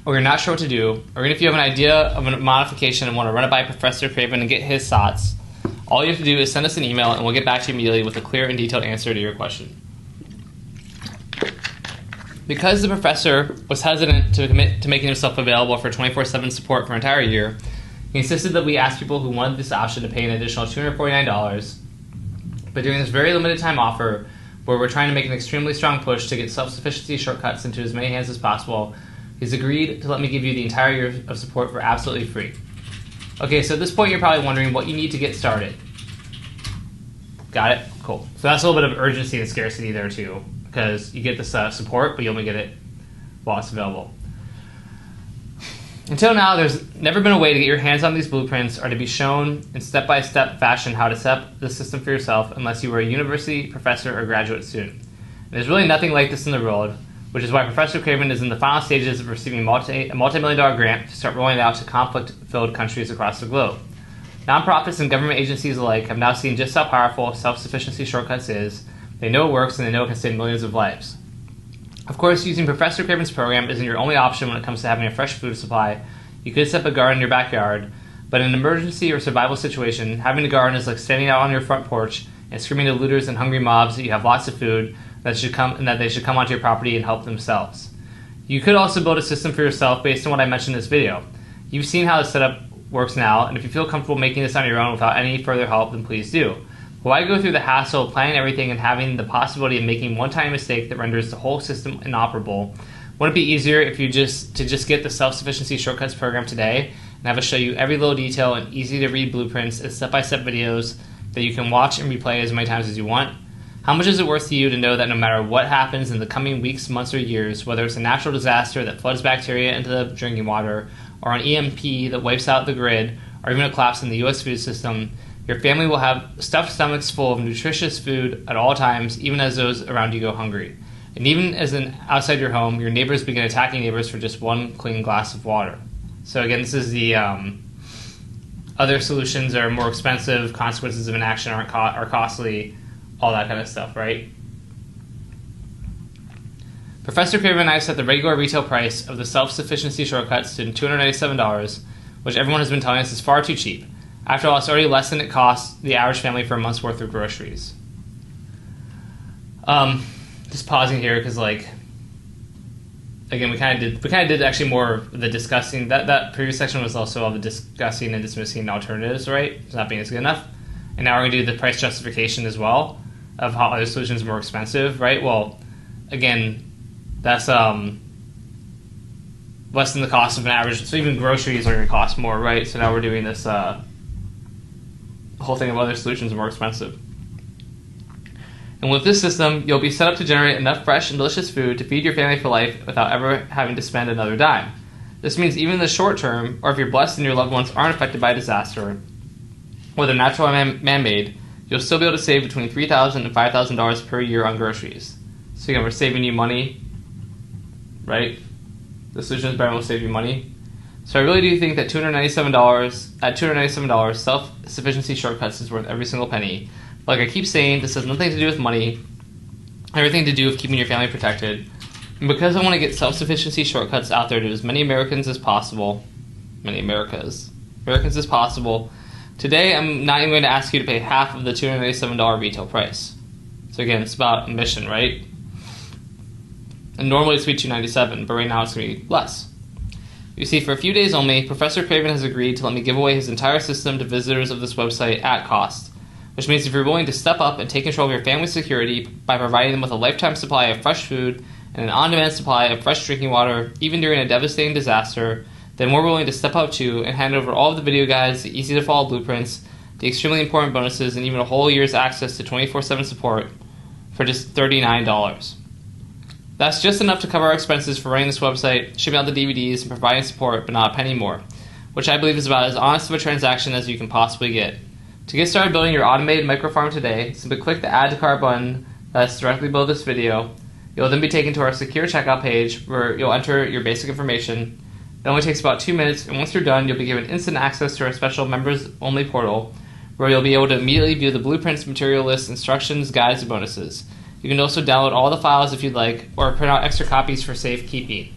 or you're not sure what to do, or even if you have an idea of a modification and want to run it by Professor Craven and get his thoughts, all you have to do is send us an email and we'll get back to you immediately with a clear and detailed answer to your question. Because the professor was hesitant to commit to making himself available for 24/7 support for an entire year, he insisted that we ask people who wanted this option to pay an additional $249. But during this very limited time offer, where we're trying to make an extremely strong push to get self-sufficiency shortcuts into as many hands as possible, he's agreed to let me give you the entire year of support for absolutely free. Okay, so at this point you're probably wondering what you need to get started. Got it? Cool. So that's a little bit of urgency and scarcity there too, because you get this support, but you only get it while it's available. Until now, there's never been a way to get your hands on these blueprints or to be shown in step-by-step fashion how to set up the system for yourself unless you were a university professor or graduate student. And there's really nothing like this in the world, which is why Professor Craven is in the final stages of receiving a multi-million-dollar grant to start rolling it out to conflict-filled countries across the globe. Nonprofits and government agencies alike have now seen just how powerful self-sufficiency shortcuts is. They know it works, and they know it can save millions of lives. Of course, using Professor Craven's program isn't your only option when it comes to having a fresh food supply. You could set up a garden in your backyard, but in an emergency or survival situation, having a garden is like standing out on your front porch and screaming to looters and hungry mobs that you have lots of food that they should come onto your property and help themselves. You could also build a system for yourself based on what I mentioned in this video. You've seen how the setup works now, and if you feel comfortable making this on your own without any further help, then please do. Why go through the hassle of planning everything and having the possibility of making one-time mistake that renders the whole system inoperable? Wouldn't it be easier if you just get the Self-Sufficiency Shortcuts program today and have us show you every little detail and easy-to-read blueprints and step-by-step videos that you can watch and replay as many times as you want? How much is it worth to you to know that no matter what happens in the coming weeks, months, or years, whether it's a natural disaster that floods bacteria into the drinking water, or an EMP that wipes out the grid, or even a collapse in the U.S. food system, your family will have stuffed stomachs full of nutritious food at all times, even as those around you go hungry. And even as outside your home, your neighbors begin attacking neighbors for just one clean glass of water. So again, this is the other solutions are more expensive, consequences of inaction are costly, all that kind of stuff, right? Professor Craven and I set the regular retail price of the self-sufficiency shortcuts to $297, which everyone has been telling us is far too cheap. After all, it's already less than it costs the average family for a month's worth of groceries. Just pausing here because, again, we kind of did actually more of the discussing. That previous section was also all the discussing and dismissing alternatives, right? It's not being as good enough. And now we're going to do the price justification as well of how other solutions are more expensive, right? Well, again, that's less than the cost of an average. So even groceries are going to cost more, right? So now we're doing this whole thing of other solutions are more expensive. And with this system, you'll be set up to generate enough fresh and delicious food to feed your family for life without ever having to spend another dime. This means even in the short term, or if you're blessed and your loved ones aren't affected by a disaster, whether natural or man-made, you'll still be able to save between $3,000 and $5,000 per year on groceries. So again, we're saving you money, right? The solution is better will save you money. So I really do think that $297 self-sufficiency shortcuts is worth every single penny. Like I keep saying, this has nothing to do with money, everything to do with keeping your family protected. And because I want to get self-sufficiency shortcuts out there to as many Americans as possible, Americans as possible, today I'm not even going to ask you to pay half of the $297 retail price. So again, it's about a mission, right? And normally it's going to be $297, but right now it's going to be less. You see, for a few days only, Professor Craven has agreed to let me give away his entire system to visitors of this website at cost, which means if you're willing to step up and take control of your family's security by providing them with a lifetime supply of fresh food and an on-demand supply of fresh drinking water, even during a devastating disaster, then we're willing to step up to and hand over all of the video guides, the easy-to-follow blueprints, the extremely important bonuses, and even a whole year's access to 24/7 support for just $39. That's just enough to cover our expenses for running this website, shipping out the DVDs, and providing support, but not a penny more, which I believe is about as honest of a transaction as you can possibly get. To get started building your automated microfarm today, simply click the Add to Cart button that's directly below this video. You'll then be taken to our secure checkout page where you'll enter your basic information. It only takes about 2 minutes, and once you're done, you'll be given instant access to our special members-only portal where you'll be able to immediately view the blueprints, material lists, instructions, guides, and bonuses. You can also download all the files if you'd like, or print out extra copies for safekeeping.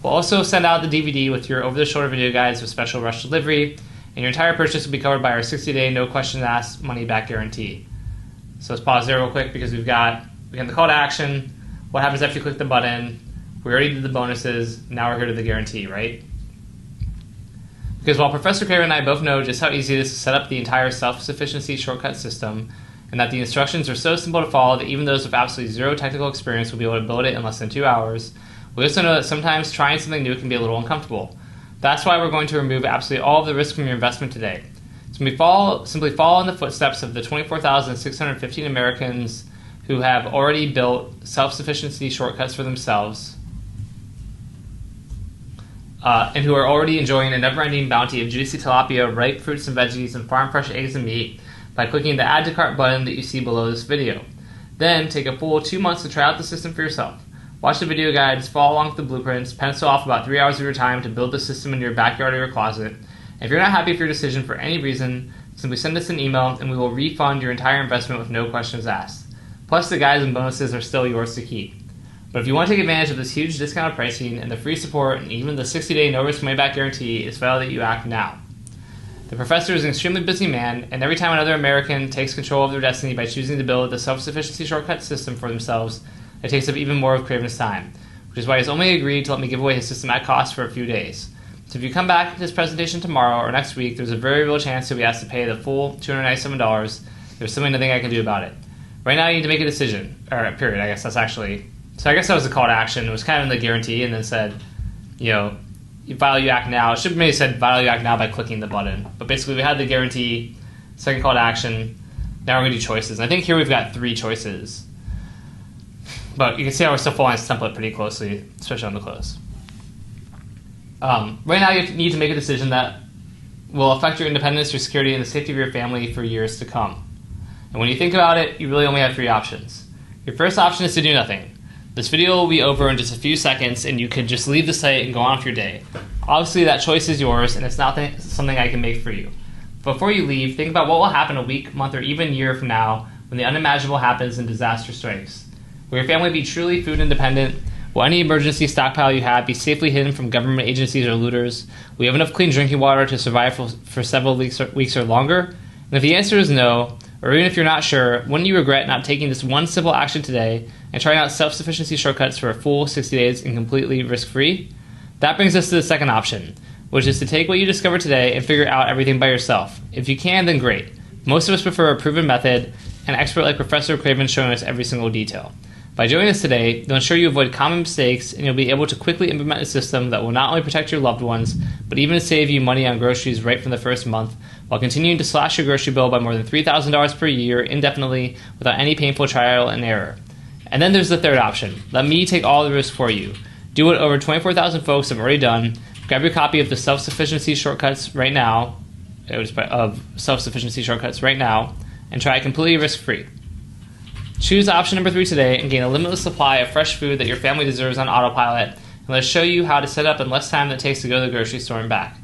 We'll also send out the DVD with your over-the-shoulder video guides with special rush delivery, and your entire purchase will be covered by our 60-day no questions asked money-back guarantee. So let's pause there real quick because we got the call to action. What happens after you click the button? We already did the bonuses. Now we're here to the guarantee, right? Because while Professor Craven and I both know just how easy it is to set up the entire self-sufficiency shortcut system, and that the instructions are so simple to follow that even those with absolutely zero technical experience will be able to build it in less than 2 hours, we also know that sometimes trying something new can be a little uncomfortable. That's why we're going to remove absolutely all of the risk from your investment today. So simply follow in the footsteps of the 24,615 Americans who have already built self-sufficiency shortcuts for themselves, and who are already enjoying a never-ending bounty of juicy tilapia, ripe fruits and veggies, and farm-fresh eggs and meat by clicking the Add to Cart button that you see below this video. Then take a full 2 months to try out the system for yourself. Watch the video guides, follow along with the blueprints, pencil off about 3 hours of your time to build the system in your backyard or your closet. And if you're not happy with your decision for any reason, simply send us an email and we will refund your entire investment with no questions asked. Plus the guides and bonuses are still yours to keep. But if you want to take advantage of this huge discounted pricing and the free support and even the 60-day no-risk money-back guarantee, it's vital that you act now. The professor is an extremely busy man, and every time another American takes control of their destiny by choosing to build the self-sufficiency shortcut system for themselves, it takes up even more of Craven's time, which is why he's only agreed to let me give away his system at cost for a few days. So if you come back to this presentation tomorrow or next week, there's a very real chance you'll be asked to pay the full $297. There's simply nothing I can do about it. Right now you need to make a decision, or period, I guess that's actually. So I guess that was the call to action. It was kind of in the guarantee and then said, file you act now. It should have maybe said file you act now by clicking the button. But basically we had the guarantee, second call to action. Now we're going to do choices. And I think here we've got 3 choices. But you can see how we're still following this template pretty closely, especially on the close. Right now you need to make a decision that will affect your independence, your security, and the safety of your family for years to come. And when you think about it, you really only have 3 options. Your first option is to do nothing. This video will be over in just a few seconds and you can just leave the site and go on with your day. Obviously that choice is yours and it's not something I can make for you. Before you leave, think about what will happen a week, month, or even year from now when the unimaginable happens and disaster strikes. Will your family be truly food independent? Will any emergency stockpile you have be safely hidden from government agencies or looters? Will you have enough clean drinking water to survive for several weeks or longer? And if the answer is no, or even if you're not sure, wouldn't you regret not taking this one simple action today and trying out self-sufficiency shortcuts for a full 60 days and completely risk-free? That brings us to the second option, which is to take what you discovered today and figure out everything by yourself. If you can, then great. Most of us prefer a proven method, an expert like Professor Craven showing us every single detail. By joining us today, they'll ensure you avoid common mistakes and you'll be able to quickly implement a system that will not only protect your loved ones, but even save you money on groceries right from the first month, while continuing to slash your grocery bill by more than $3,000 per year indefinitely without any painful trial and error. And then there's the third option. Let me take all the risk for you. Do what over 24,000 folks have already done. Grab your copy of the Self-Sufficiency Shortcuts right now, and try it completely risk-free. Choose option number 3 today and gain a limitless supply of fresh food that your family deserves on autopilot, and let's show you how to set up in less time than it takes to go to the grocery store and back.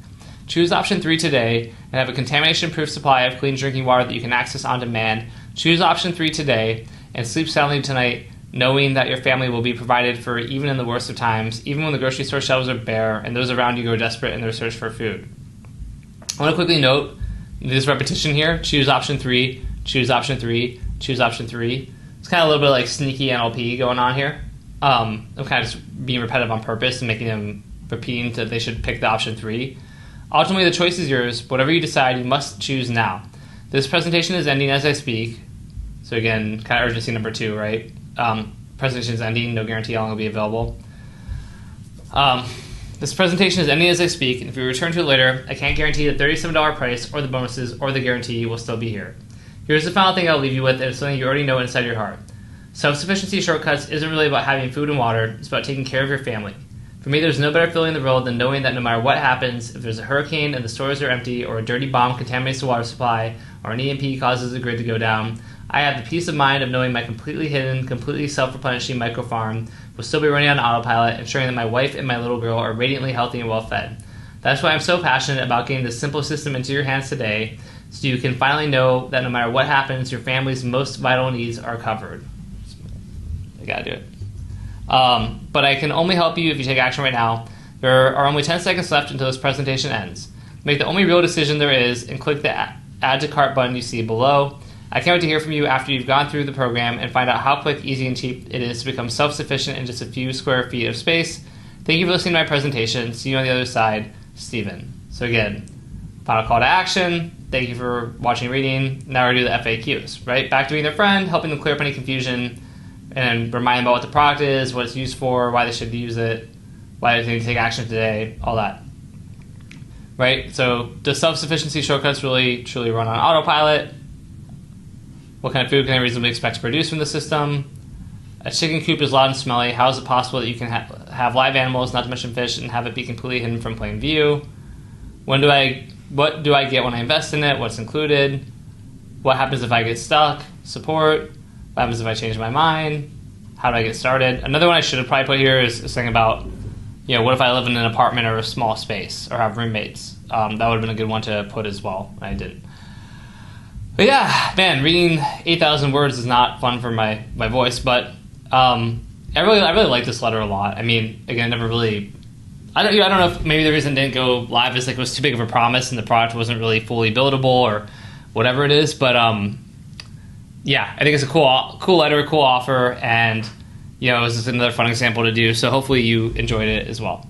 Choose option 3 today and have a contamination-proof supply of clean drinking water that you can access on demand Choose option 3 today and sleep soundly tonight, knowing that your family will be provided for even in the worst of times, even when the grocery store shelves are bare and those around you go desperate in their search for food. I want to quickly note this repetition here. Choose option 3, choose option 3, choose option 3. It's kind of a little bit like sneaky NLP going on here. I'm kind of just being repetitive on purpose and making them repeating that they should pick the option 3. Ultimately, the choice is yours. Whatever you decide, you must choose now. This presentation is ending as I speak. So again, kind of urgency number 2, right? Presentation is ending. No guarantee how long it will be available. This presentation is ending as I speak, and if you return to it later, I can't guarantee the $37 price or the bonuses or the guarantee will still be here. Here's the final thing I'll leave you with, and it's something you already know inside your heart. Self-sufficiency shortcuts isn't really about having food and water, it's about taking care of your family. For me, there's no better feeling in the world than knowing that no matter what happens, if there's a hurricane and the stores are empty, or a dirty bomb contaminates the water supply, or an EMP causes the grid to go down, I have the peace of mind of knowing my completely hidden, completely self-replenishing microfarm will still be running on autopilot, ensuring that my wife and my little girl are radiantly healthy and well-fed. That's why I'm so passionate about getting this simple system into your hands today, so you can finally know that no matter what happens, your family's most vital needs are covered. I gotta do it. But I can only help you if you take action right now. There are only 10 seconds left until this presentation ends. Make the only real decision there is and click the Add to Cart button you see below. I can't wait to hear from you after you've gone through the program and find out how quick, easy, and cheap it is to become self-sufficient in just a few square feet of space. Thank you for listening to my presentation. See you on the other side, Stephen. So again, final call to action. Thank you for watching and reading. Now we're going to do the FAQs, right? Back to being their friend, helping them clear up any confusion, and remind them about what the product is, what it's used for, why they should use it, why they need to take action today, all that. Right? So does self-sufficiency shortcuts really truly run on autopilot? What kind of food can I reasonably expect to produce from the system? A chicken coop is loud and smelly. How is it possible that you can have live animals, not to mention fish, and have it be completely hidden from plain view? What do I get when I invest in it? What's included? What happens if I get stuck? Support. What happens if I change my mind? How do I get started? Another one I should have probably put here is something about, what if I live in an apartment or a small space or have roommates? That would have been a good one to put as well. I didn't. But yeah, man, reading 8,000 words is not fun for my voice, but I really like this letter a lot. I mean, again, never really. I don't know if maybe the reason it didn't go live is like it was too big of a promise and the product wasn't really fully buildable or whatever it is, but yeah, I think it's a cool letter, cool offer, and it was just another fun example to do. So hopefully you enjoyed it as well.